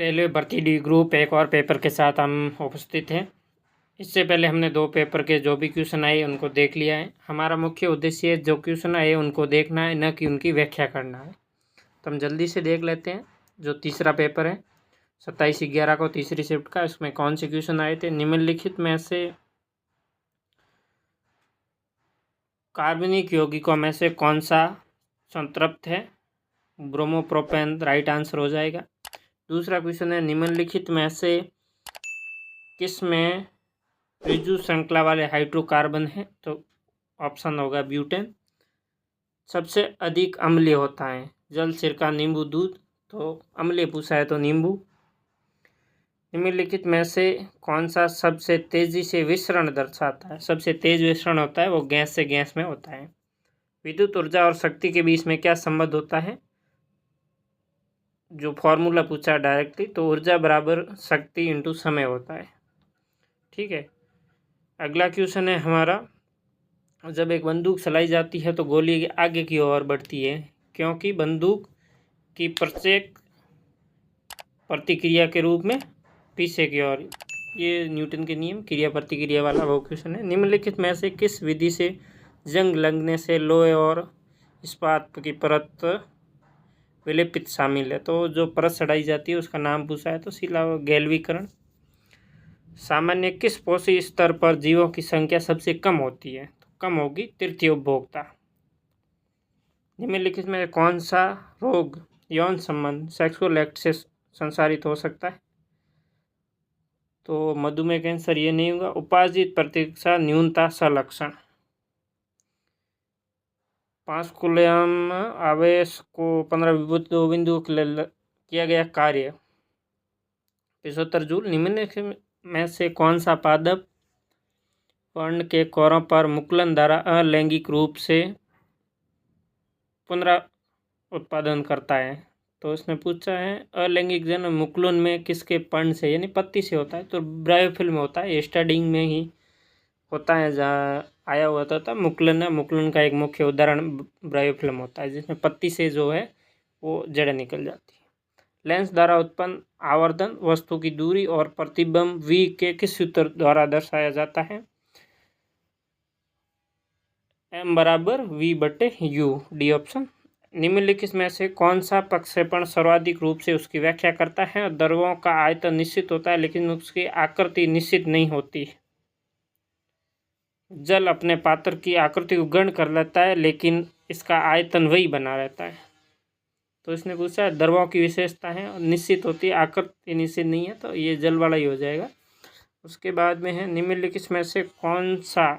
Railway भर्ती D group एक और पेपर के साथ हम उपस्थित हैं। इससे पहले हमने 2 पेपर के जो भी क्वेश्चन आए उनको देख लिया है। हमारा मुख्य उद्देश्य जो क्वेश्चन आए उनको देखना है, न कि उनकी व्याख्या करना है। तो हम जल्दी से देख लेते हैं। जो तीसरा पेपर है 27/11 को तीसरी शिफ्ट का, इसमें कौन से क्वेश्चन आए थे। निम्नलिखित में से कार्बनिक यौगिकों में से कौन सा संतृप्त है। ब्रोमोप्रोपेन राइट आंसर हो जाएगा। दूसरा क्वेश्चन है निम्नलिखित में से किस में रिजु श्रृंखला वाले हाइड्रोकार्बन है, तो ऑप्शन होगा ब्यूटेन। सबसे अधिक अम्लीय होता है जल, सिरका, नींबू, दूध, तो अम्लीय पूछा है तो नींबू। निम्नलिखित में से कौन सा सबसे तेजी से विसरण दर्शाता है। सबसे तेज विसरण होता है वो गैस से गैस में होता है। विद्युत ऊर्जा और शक्ति के बीच में क्या संबंध होता है, जो फॉर्मूला पूछा डायरेक्टली, तो ऊर्जा बराबर शक्ति इंटू समय होता है। ठीक है। अगला क्वेश्चन है हमारा, जब एक बंदूक चलाई जाती है तो गोली आगे की ओर बढ़ती है, क्योंकि बंदूक की प्रत्येक प्रतिक्रिया के रूप में पीछे की ओर। ये न्यूटन के नियम क्रिया प्रतिक्रिया वाला वो क्वेश्चन है। निम्नलिखित में से किस विधि से जंग लगने से लोहे और इस्पात की परत विलेपित शामिल है, तो जो परत चढ़ाई जाती है उसका नाम पूछा है तो शिला गैल्वीकरण। सामान्य किस पोषी स्तर पर जीवों की संख्या सबसे कम होती है, तो कम होगी तृतीय उपभोक्ता। निम्नलिखित में कौन सा रोग यौन संबंध सेक्सुअल एक्ट से संसारित हो सकता है, तो मधुमेह, कैंसर ये नहीं होगा। उपार्जित प्रतीक्षा न्यूनता सलक्षण। पास्कुलम आवेश को 15 बिंदु किया गया कार्य 75 जूल। निम्नलिखित में से कौन सा पादप पर्ण के कोरों पर मुकुलन द्वारा अलैंगिक रूप से पुनरुत्पादन करता है, तो इसने पूछा है अलैंगिक जन्म मुकुलन में किसके पर्ण से यानी पत्ती से होता है, तो ब्रायोफिल्म होता है। स्टडिंग में ही होता है जहाँ आया हुआ था मुकुलन है। मुकुलन का एक मुख्य उदाहरण ब्रायोफिल्म होता है, जिसमें पत्ती से जो है वो जड़ें निकल जाती है। लेंस द्वारा उत्पन्न आवर्धन वस्तु की दूरी और प्रतिबिंब v के किस सूत्र द्वारा दर्शाया जाता है, m बराबर v/u, डी ऑप्शन। निम्नलिखित में से कौन सा प्रक्षेपण सर्वाधिक रूप से उसकी व्याख्या करता है। द्रवों का आयतन निश्चित होता है लेकिन उसकी आकृति निश्चित नहीं होती। जल अपने पात्र की आकृति को ग्रहण कर लेता है लेकिन इसका आयतन वही बना रहता है, तो इसने पूछा है द्रवों की विशेषता है निश्चित होती है, आकृति निश्चित नहीं है, तो ये जल वाला ही हो जाएगा। उसके बाद में है निम्नलिखित में से कौन सा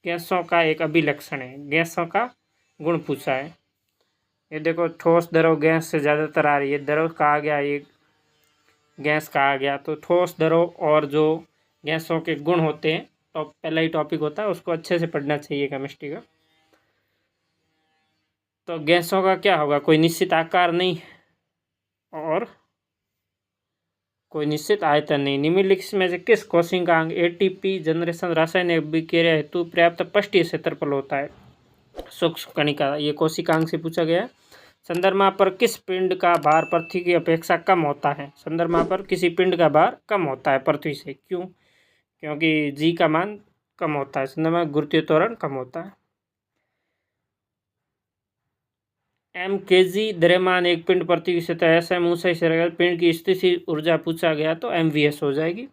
गैसों का एक अभिलक्षण है। गैसों का गुण पूछा है। ये देखो ठोस द्रव गैस से ज़्यादातर आ रही है, द्रव का आ गया, ये गैस का आ गया, तो ठोस द्रव और जो गैसों के गुण होते हैं तो पहला ही टॉपिक होता है, उसको अच्छे से पढ़ना चाहिए केमिस्ट्री का। तो गैसों का क्या होगा, कोई निश्चित आकार नहीं और कोई निश्चित आयतन नहीं। निम्नलिखित में से किस कोशिकांग एटीपी जनरेशन रासायनिक अभिक्रिया हेतु पर्याप्त पृष्ठीय क्षेत्रफल होता है, सूक्ष्म कणिका। ये कोशिकांग से पूछा गया है। चंद्रमा पर किस पिंड का भार पृथ्वी की अपेक्षा कम होता है। चंद्रमा पर किसी पिंड का भार कम होता है पृथ्वी से, क्यों, क्योंकि जी का मान कम होता है, चंद्रमा में गुरुत्वीय त्वरण कम होता है। m kg द्रव्यमान एक पिंड प्रति सतह ऐसा ऊंचाई से रहेगा। पिंड की स्थिति ऊर्जा पूछा गया तो mvs हो जाएगी।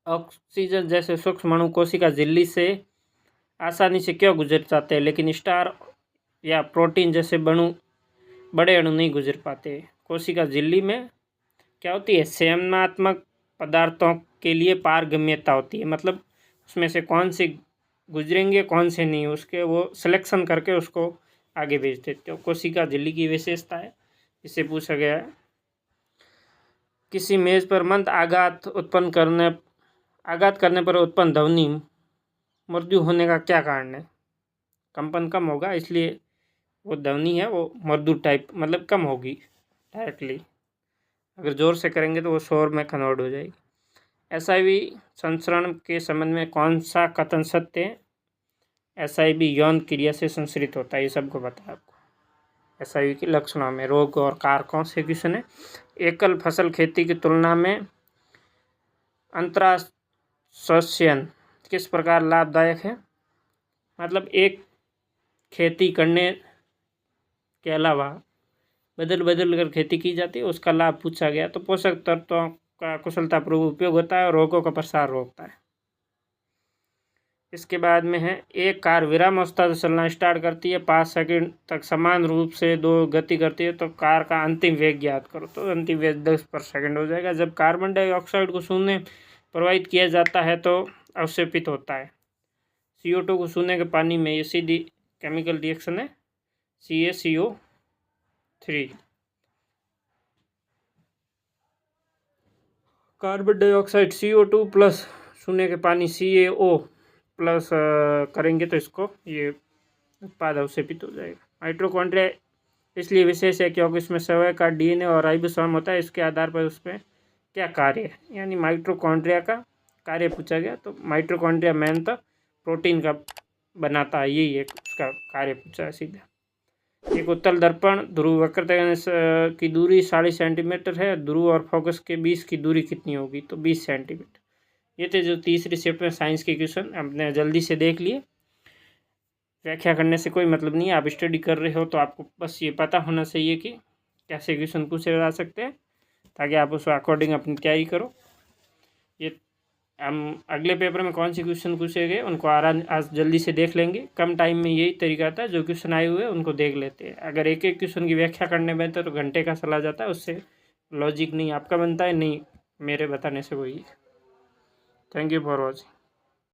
ऑक्सीजन जैसे सूक्ष्म अणु कोशिका झिल्ली से आसानी से क्यों गुजर जाते हैं लेकिन स्टार या प्रोटीन जैसे बड़े अणु नहीं गुजर पाते। कोशिका झिल्ली में क्या होती है, संयमात्मक पदार्थों के लिए पारगम्यता होती है, मतलब उसमें से कौन से गुजरेंगे कौन से नहीं, उसके वो सिलेक्शन करके उसको आगे भेज देते हो। कोशिका झिल्ली की विशेषता है, इससे पूछा गया है। किसी मेज पर मंद आघात करने पर उत्पन्न ध्वनि मृदु होने का क्या कारण है। कंपन कम होगा इसलिए वो ध्वनि है वो मृदु टाइप, मतलब कम होगी डायरेक्टली। अगर जोर से करेंगे तो वो शोर में कन्वर्ट हो जाएगी। SIV संचरण के संबंध में कौन सा कथन सत्य है। SIV यौन क्रिया से संश्रित होता है, ये सबको पता है आपको। SIV के लक्षणों में रोग और कारकों से क्वेश्चन है। एकल फसल खेती की तुलना में अंतराश्वसन किस प्रकार लाभदायक है? मतलब एक खेती करने के अलावा बदल बदल कर खेती की जाती है, उसका लाभ पूछा गया। तो पोषक तत्वों का कुशलतापूर्वक उपयोग होता है और रोगों का प्रसार रोकता है। इसके बाद में है, एक कार विराम अवस्था से चलना स्टार्ट करती है, 5 सेकंड तक समान रूप से दो गति करती है, तो कार का अंतिम वेग ज्ञात करो। तो अंतिम वेग 10/सेकंड हो जाएगा। जब कार्बन डाइऑक्साइड को शून्य प्रवाहित किया जाता है तो अवक्षेपित होता है। CO2 को शून्य के पानी में, ये सीधी केमिकल रिएक्शन है, CaCO3। Carbon dioxide CO2 plus शून्य के पानी CaO प्लस करेंगे तो इसको ये उत्पाद अवक्षेपित हो जाएगा। माइटोकॉन्ड्रिया इसलिए विशेष है क्योंकि इसमें स्वयं का DNA और राइबोसोम होता है। इसके आधार पर उसमें क्या कार्य है, यानी माइटोकॉन्ड्रिया का कार्य पूछा गया। तो माइटोकॉन्ड्रिया मेन तो प्रोटीन का बनाता है, यही एक उसका कार्य पूछा है सीधा। एक उत्तल दर्पण ध्रुव वक्रता की दूरी 60 सेंटीमीटर है, ध्रुव और फोकस के बीच की दूरी कितनी होगी? तो 20 सेंटीमीटर। ये थे जो तीसरी शिफ्ट में साइंस के क्वेश्चन, हमने जल्दी से देख लिए। व्याख्या करने से कोई मतलब नहीं है, आप स्टडी कर रहे हो तो आपको बस ये पता होना चाहिए कि कैसे क्वेश्चन पूछे जा सकते हैं, ताकि आप उस अकॉर्डिंग अपनी तैयारी करो। ये हम अगले पेपर में कौन से क्वेश्चन पूछे गए उनको आज जल्दी से देख लेंगे। कम टाइम में यही तरीका था, जो क्वेश्चन आए हुए उनको देख लेते हैं। अगर एक एक क्वेश्चन की व्याख्या करने में तो घंटे का चला जाता है, उससे लॉजिक नहीं आपका बनता है, नहीं मेरे बताने से वही। Thank you for watching.